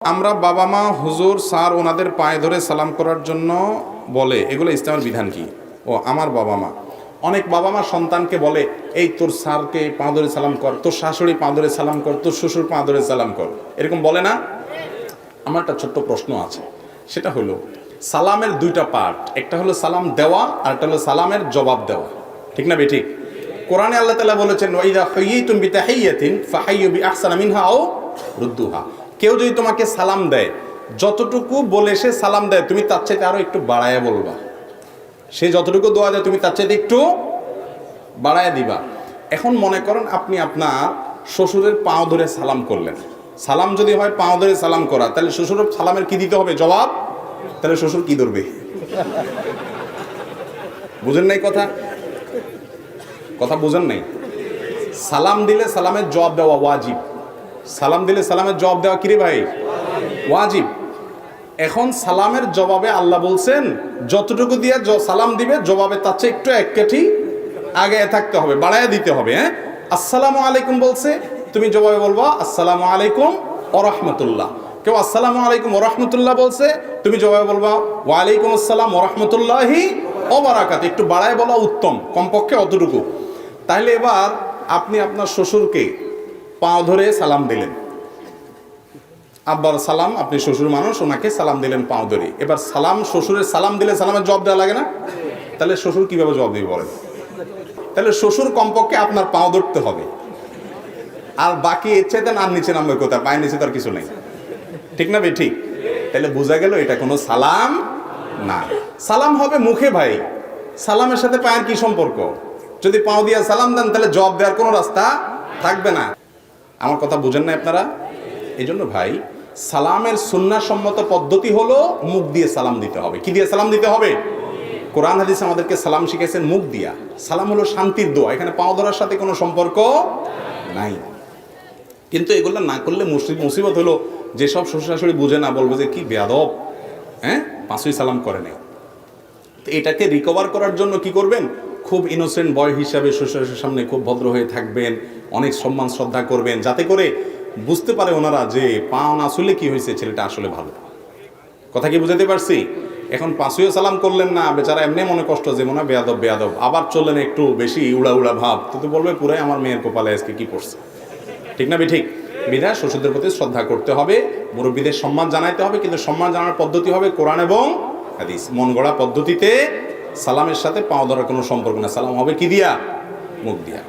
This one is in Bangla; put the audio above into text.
আমরা বাবা মা হুজুর স্যার ওনাদের পায়ে ধরে সালাম করার জন্য বলে, এগুলো ইসলামের বিধান কি? ও আমার বাবা মা, অনেক বাবা মা সন্তানকে বলে এই তোর স্যারকে পা ধরে সালাম কর, তোর শাশুড়ি পা ধরে সালাম কর, তোর শ্বশুর পা ধরে সালাম কর, এরকম বলে না? আমার একটা ছোট্ট প্রশ্ন আছে, সেটা হলো সালামের দুইটা পার্ট, একটা হলো সালাম দেওয়া আর একটা হলো সালামের জবাব দেওয়া, ঠিক না বেঠিক? কোরআনে আল্লাহ তাআলা বলেছেন ওয়াইদা হাইয়িতুম বিতাহিয়াতিন ফাহাইয়ু বিআহসানা মিনহা আও রুদ্দুহা। কেউ যদি তোমাকে সালাম দেয়, যতটুকু বলে সে সালাম দেয় তুমি তার চাইতে আরো একটু বাড়ায়া বলবা। সে যতটুকু দোয়া দেয় তুমি তার চাইতে একটু বাড়ায়া দিবা। এখন মনে করেন আপনি আপনার শ্বশুরের পাও ধরে সালাম করলেন, সালাম যদি হয় পাও ধরে সালাম করা, তাহলে শ্বশুরের সালামের কি দিতে হবে? জবাব। তাহলে শ্বশুর কি ধরবে? বুঝেন নাই কথা? কথা বুঝেন নাই? সালাম দিলে সালামের জবাব দেওয়া ওয়াজিব। সালাম দিলে সালামের জবাব দেওয়া কি রে ভাই? ওয়াজিব। এখন সালামের জবাবে আল্লাহ বলছেন যতটুকু দিয়ে সালাম দিবে জবাবে তার চেয়ে একটু এক কাঠি আগে থাকতে হবে, বাড়ায় দিতে হবে। হ্যাঁ, আসসালামু আলাইকুম বলছে, তুমি জবাবে বলবা আসসালামু আলাইকুম ওয়া রাহমাতুল্লাহ। কেউ আসসালামু আলাইকুম ওয়া রাহমাতুল্লাহ বলছে, তুমি জবাবে বলবা ওয়া আলাইকুম আসসালাম ওয়া রাহমাতুল্লাহি ওয়া বারাকাতুহু। একটু বাড়ায় বলা উত্তম, কমপক্ষে অতটুকু। তাহলে এবার আপনি আপনার শ্বশুরকে পা ধরে সালাম দিলেন, আব্বার সালাম, আপনি শ্বশুর মানুষ, ওনাকে সালাম দিলেন পাও ধরে। এবার সালাম, শ্বশুরের সালাম দিলে সালামের জবাব দেওয়া লাগে না? তাহলে শ্বশুর কিভাবে জবাব দিবে বলেন? তাহলে শ্বশুর কমপক্ষে আপনার পাও ধরতে হবে, আর বাকি এর চাইতে আর নিচে নামবে কোথায়? পায়ের নিচে তার কিছু নেই, ঠিক না ভাই? ঠিক। তাহলে বোঝা গেল এটা কোনো সালাম না। সালাম হবে মুখে ভাই, সালামের সাথে পায়ের কি সম্পর্ক? যদি পাও দিয়ে সালাম দেন তাহলে জবাব দেওয়ার কোনো রাস্তা থাকবে না। আমার কথা বুঝেন না আপনারা? এই জন্য ভাই সালামের সুন্নাহসম্মত পদ্ধতি হলো মুখ দিয়ে সালাম দিতে হবে। কি দিয়ে সালাম দিতে হবে? কোরআন হাদিস আমাদেরকে সালাম শিখেছেন মুখ দিয়া। সালাম হলো শান্তির দোয়া, এখানে পাও ধরার সাথে কোনো সম্পর্ক নাই। কিন্তু এগুলো না করলে মুসিবত হলো যেসব শ্বশুর শাশুড়ি বুঝে না, বলবো যে কি বেয়াদব, হ্যাঁ পাঁচই সালাম করে নেই। তো এটাকে রিকভার করার জন্য কি করবেন? খুব ইনোসেন্ট বয় হিসাবে শ্বশুরের সামনে খুব ভদ্র হয়ে থাকবেন, অনেক সম্মান শ্রদ্ধা করবেন, যাতে করে বুঝতে পারে ওনারা যে পা না আসলে কি হয়েছে, ছেলেটা আসলে ভালো। কথা কি বুঝাতে পারছি? এখন পাঁচইও সালাম করলেন না, বেচারা এমনি মনে কষ্ট যে মনে বেয়াদব বেয়াদব, আবার চললেন একটু বেশি উড়া উড়া ভাব, তো বলবে পুরাই আমার মেয়ের কপালে আজকে কি পড়ছে, ঠিক না? ঠিক। বিধায় শ্বশুরদের প্রতি শ্রদ্ধা করতে হবে, মুরব্বীদের সম্মান জানাইতে হবে, কিন্তু সম্মান জানার পদ্ধতি হবে কোরআন এবং হাদিস। মন গড়া পদ্ধতিতে সালামের সাথে পাও ধরার কোনো সম্পর্ক না। সালাম হবে কি দিয়া? মুখ দিয়া।